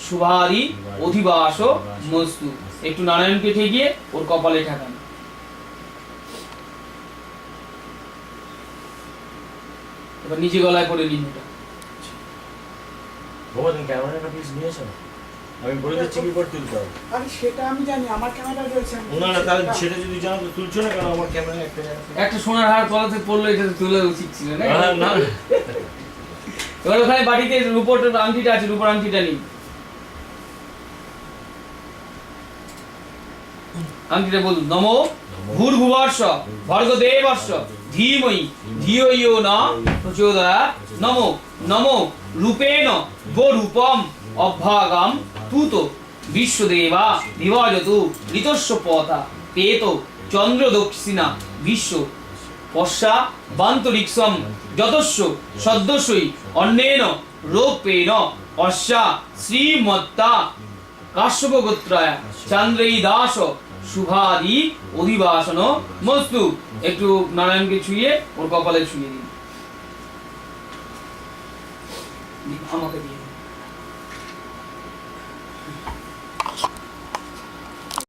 শুভারি অধিবাস মস্তু। একটু নারায়ণকে ঠেকিয়ে ওর কপালে ঠেকান। এবার নিজে গলায় পড়ে নিন ওটা। বাবা তুমি ক্যামেরাটা প্লিজ নিয়ে এসো, আমি বলে দিচ্ছি কি করে তুলতে হবে। আরে সেটা আমি জানি, আমার ক্যামেরা রয়েছে। না না, তাহলে সেটা যদি জানো তো তুলছো না, কারণ আমার ক্যামেরা একটা সোনার হার গলাতে পড়লো, এটা তুলে উচিত ছিল না। না। এবার ওখানে বাড়িতে রূপোর আংটিটা আছে, রূপোর আংটিটা নিন। আংটিটা বলুন, নমো ভূর্ভুবস্য ভর্গদেবস্য ধীমহি ধিয়ো ইয়ো ন প্রচোদয়াৎ। নমো নমো রূপেণ গোরূপম অভ্যাগম তুত বিশ্বদেবা বিভাজতু ঋতস্য পথা পেত চন্দ্র দক্ষিণা বিশ্ব পশ্চা বান্তরিক্ষম যতস্য সদ্যস্যই অন্যেন রূপেণ অস্যা শ্রীমত্তা কাশ্যপগোত্রায় চন্দ্রই দাস শুভাদি অধিবাসন মস্তু। একটু নারায়ণকে ছুঁয়ে ওর কপালে ছুঁয়ে দিন। আমাকে দিয়ে দিন।